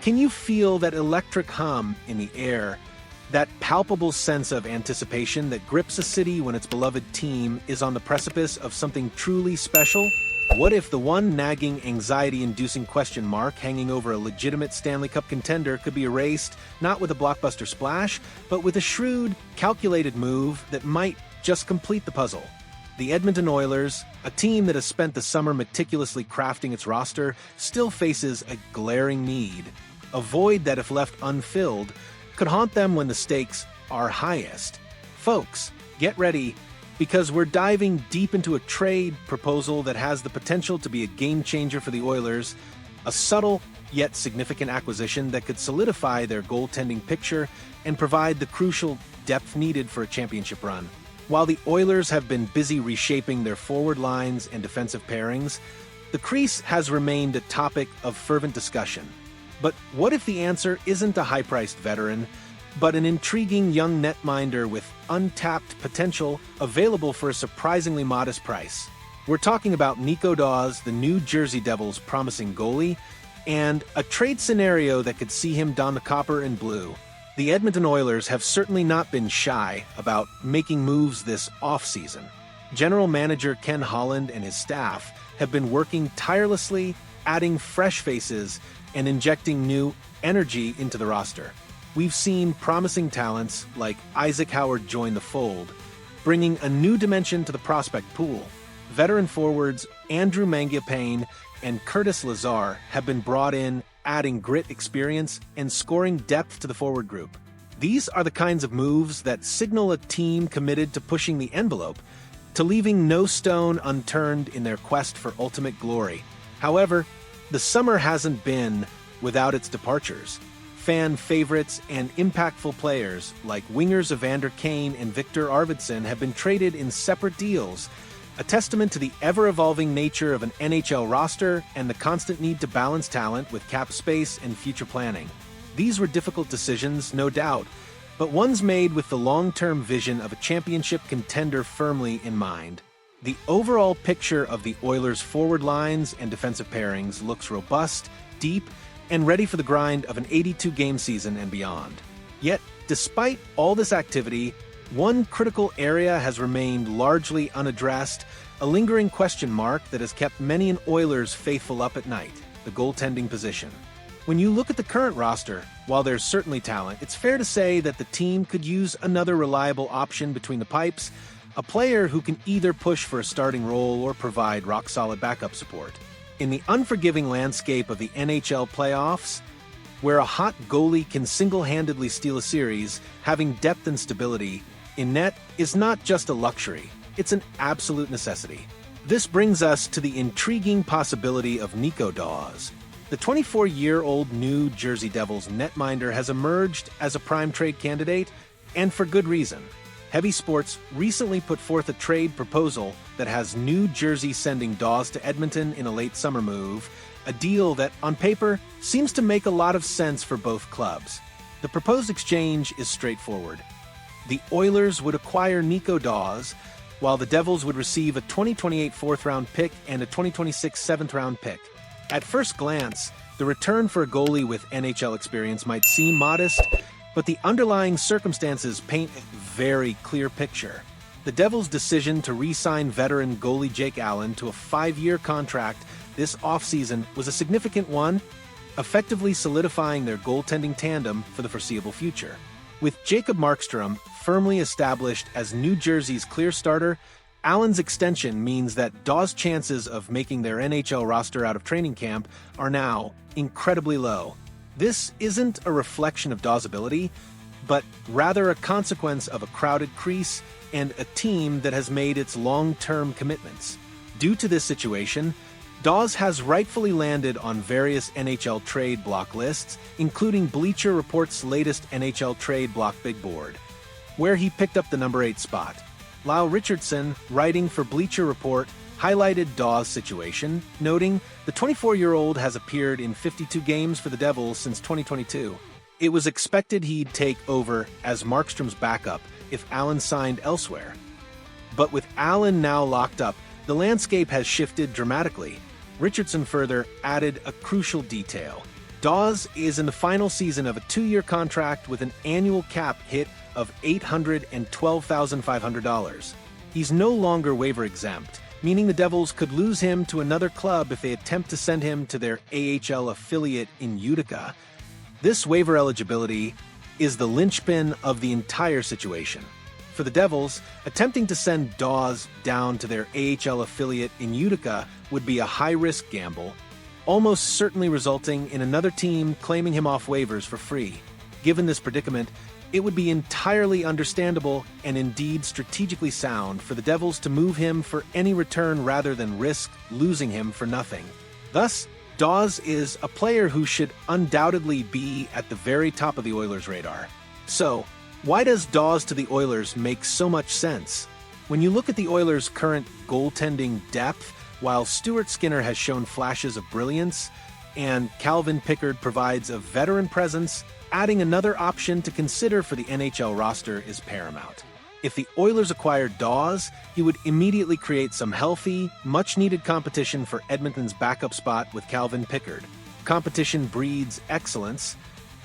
Can you feel that electric hum in the air? That palpable sense of anticipation that grips a city when its beloved team is on the precipice of something truly special? What if the one nagging, anxiety-inducing question mark hanging over a legitimate Stanley Cup contender could be erased, not with a blockbuster splash, but with a shrewd, calculated move that might just complete the puzzle? The Edmonton Oilers, a team that has spent the summer meticulously crafting its roster, still faces a glaring need, a void that, if left unfilled, could haunt them when the stakes are highest. Folks, get ready, because we're diving deep into a trade proposal that has the potential to be a game-changer for the Oilers, a subtle yet significant acquisition that could solidify their goaltending picture and provide the crucial depth needed for a championship run. While the Oilers have been busy reshaping their forward lines and defensive pairings, the crease has remained a topic of fervent discussion. But what if the answer isn't a high-priced veteran, but an intriguing young netminder with untapped potential available for a surprisingly modest price? We're talking about Nico Daws, the New Jersey Devils' promising goalie, and a trade scenario that could see him don the copper and blue. The Edmonton Oilers have certainly not been shy about making moves this offseason. General Manager Ken Holland and his staff have been working tirelessly, adding fresh faces and injecting new energy into the roster. We've seen promising talents like Isaac Howard join the fold, bringing a new dimension to the prospect pool. Veteran forwards Andrew Mangiapane and Curtis Lazar have been brought in, adding grit, experience, and scoring depth to the forward group. These are the kinds of moves that signal a team committed to pushing the envelope, to leaving no stone unturned in their quest for ultimate glory. However, the summer hasn't been without its departures. Fan favorites and impactful players like wingers Evander Kane and Victor Arvidsson have been traded in separate deals, a testament to the ever-evolving nature of an NHL roster and the constant need to balance talent with cap space and future planning. These were difficult decisions, no doubt, but ones made with the long-term vision of a championship contender firmly in mind. The overall picture of the Oilers' forward lines and defensive pairings looks robust, deep, and ready for the grind of an 82-game season and beyond. Yet, despite all this activity, one critical area has remained largely unaddressed, a lingering question mark that has kept many an Oilers faithful up at night: the goaltending position. When you look at the current roster, while there's certainly talent, it's fair to say that the team could use another reliable option between the pipes, a player who can either push for a starting role or provide rock-solid backup support. In the unforgiving landscape of the NHL playoffs, where a hot goalie can single-handedly steal a series, having depth and stability in net is not just a luxury, it's an absolute necessity. This brings us to the intriguing possibility of Nico Daws. The 24-year-old New Jersey Devils netminder has emerged as a prime trade candidate, and for good reason. Heavy Sports recently put forth a trade proposal that has New Jersey sending Daws to Edmonton in a late summer move, a deal that, on paper, seems to make a lot of sense for both clubs. The proposed exchange is straightforward. The Oilers would acquire Nico Daws, while the Devils would receive a 2028 fourth-round pick and a 2026 seventh-round pick. At first glance, the return for a goalie with NHL experience might seem modest, but the underlying circumstances paint a very clear picture. The Devils' decision to re-sign veteran goalie Jake Allen to a 5-year contract this offseason was a significant one, effectively solidifying their goaltending tandem for the foreseeable future. With Jacob Markstrom firmly established as New Jersey's clear starter, Allen's extension means that Daws' chances of making their NHL roster out of training camp are now incredibly low. This isn't a reflection of Daws' ability, but rather a consequence of a crowded crease and a team that has made its long-term commitments. Due to this situation, Daws has rightfully landed on various NHL trade block lists, including Bleacher Report's latest NHL trade block big board, where he picked up the number 8 spot. Lyle Richardson, writing for Bleacher Report, highlighted Daws' situation, noting the 24-year-old has appeared in 52 games for the Devils since 2022. It was expected he'd take over as Markstrom's backup if Allen signed elsewhere. But with Allen now locked up, the landscape has shifted dramatically. Richardson further added a crucial detail. Daws is in the final season of a 2-year contract with an annual cap hit of $812,500. He's no longer waiver exempt, meaning the Devils could lose him to another club if they attempt to send him to their AHL affiliate in Utica. This waiver eligibility is the linchpin of the entire situation. For the Devils, attempting to send Daws down to their AHL affiliate in Utica would be a high-risk gamble, almost certainly resulting in another team claiming him off waivers for free. Given this predicament, it would be entirely understandable and indeed strategically sound for the Devils to move him for any return rather than risk losing him for nothing. Thus, Daws is a player who should undoubtedly be at the very top of the Oilers' radar. So, why does Daws to the Oilers make so much sense? When you look at the Oilers' current goaltending depth, while Stuart Skinner has shown flashes of brilliance, and Calvin Pickard provides a veteran presence, adding another option to consider for the NHL roster is paramount. If the Oilers acquired Daws, he would immediately create some healthy, much-needed competition for Edmonton's backup spot with Calvin Pickard. Competition breeds excellence,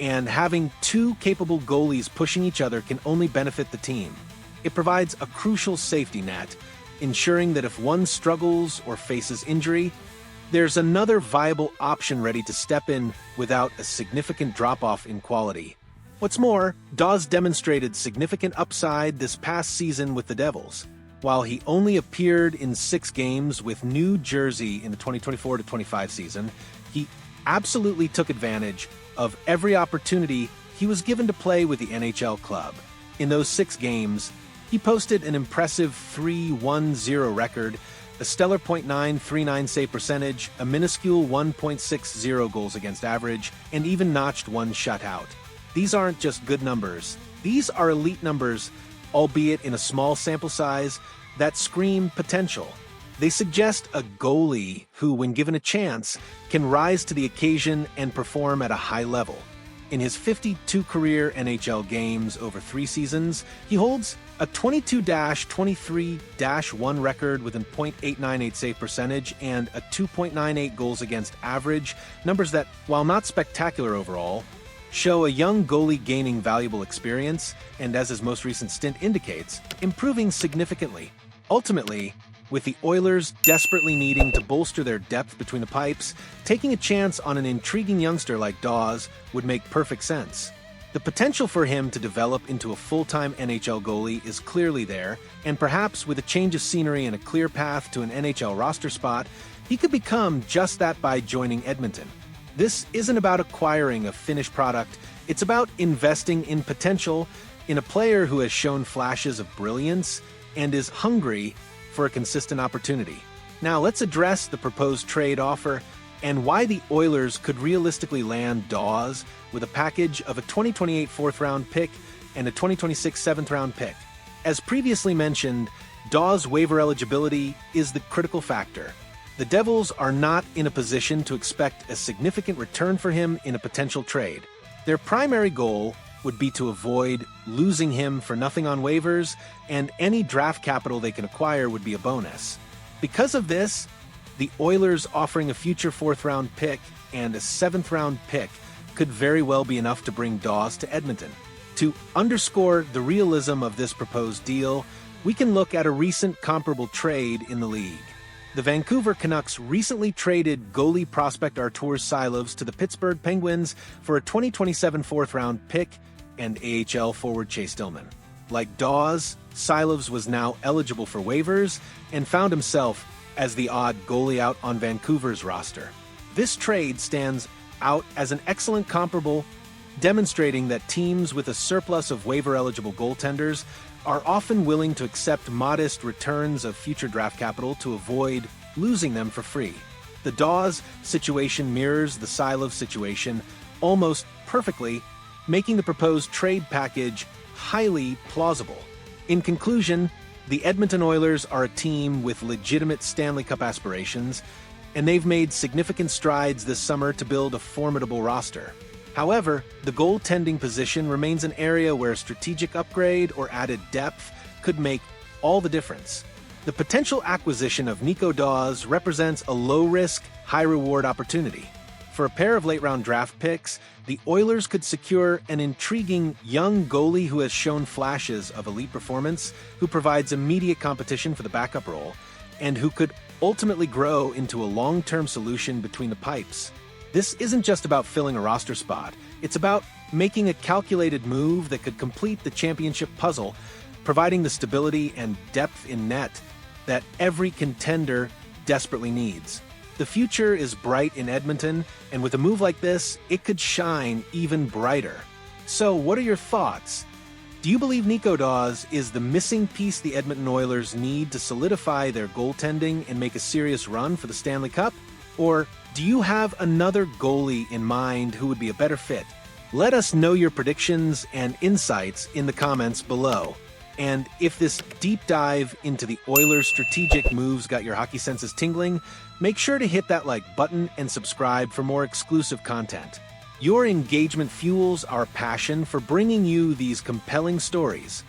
and having two capable goalies pushing each other can only benefit the team. It provides a crucial safety net, ensuring that if one struggles or faces injury, there's another viable option ready to step in without a significant drop-off in quality. What's more, Daws demonstrated significant upside this past season with the Devils. While he only appeared in 6 games with New Jersey in the 2024-25 season, he absolutely took advantage of every opportunity he was given to play with the NHL club. In those 6 games, he posted an impressive .310 record, a stellar .939 save percentage, a minuscule 1.60 goals against average, and even notched 1 shutout. These aren't just good numbers. These are elite numbers, albeit in a small sample size, that scream potential. They suggest a goalie who, when given a chance, can rise to the occasion and perform at a high level. In his 52 career NHL games over 3 seasons, he holds a 22-23-1 record with a .898 save percentage and a 2.98 goals against average, numbers that, while not spectacular overall, show a young goalie gaining valuable experience and, as his most recent stint indicates, improving significantly. Ultimately, with the Oilers desperately needing to bolster their depth between the pipes, taking a chance on an intriguing youngster like Daws would make perfect sense. The potential for him to develop into a full-time NHL goalie is clearly there, and perhaps with a change of scenery and a clear path to an NHL roster spot, he could become just that by joining Edmonton. This isn't about acquiring a finished product, it's about investing in potential in a player who has shown flashes of brilliance and is hungry for a consistent opportunity. Now let's address the proposed trade offer and why the Oilers could realistically land Daws with a package of a 2028 4th-round pick and a 2026 7th-round pick. As previously mentioned, Daws' waiver eligibility is the critical factor. The Devils are not in a position to expect a significant return for him in a potential trade. Their primary goal would be to avoid losing him for nothing on waivers, and any draft capital they can acquire would be a bonus. Because of this, the Oilers offering a future 4th-round pick and a 7th-round pick could very well be enough to bring Daws to Edmonton. To underscore the realism of this proposed deal, we can look at a recent comparable trade in the league. The Vancouver Canucks recently traded goalie prospect Arturs Silovs to the Pittsburgh Penguins for a 2027 4th-round pick and AHL forward Chase Stillman. Like Daws, Silovs was now eligible for waivers and found himself as the odd goalie out on Vancouver's roster. This trade stands out as an excellent comparable, demonstrating that teams with a surplus of waiver-eligible goaltenders are often willing to accept modest returns of future draft capital to avoid losing them for free. The Daws situation mirrors the Silovs situation almost perfectly, making the proposed trade package highly plausible. In conclusion, the Edmonton Oilers are a team with legitimate Stanley Cup aspirations, and they've made significant strides this summer to build a formidable roster. However, the goaltending position remains an area where a strategic upgrade or added depth could make all the difference. The potential acquisition of Nico Daws represents a low-risk, high-reward opportunity. For a pair of late-round draft picks, the Oilers could secure an intriguing young goalie who has shown flashes of elite performance, who provides immediate competition for the backup role, and who could ultimately grow into a long-term solution between the pipes. This isn't just about filling a roster spot. It's about making a calculated move that could complete the championship puzzle, providing the stability and depth in net that every contender desperately needs. The future is bright in Edmonton, and with a move like this, it could shine even brighter. So, what are your thoughts? Do you believe Nico Daws is the missing piece the Edmonton Oilers need to solidify their goaltending and make a serious run for the Stanley Cup? Or do you have another goalie in mind who would be a better fit? Let us know your predictions and insights in the comments below. And if this deep dive into the Oilers' strategic moves got your hockey senses tingling, make sure to hit that like button and subscribe for more exclusive content. Your engagement fuels our passion for bringing you these compelling stories.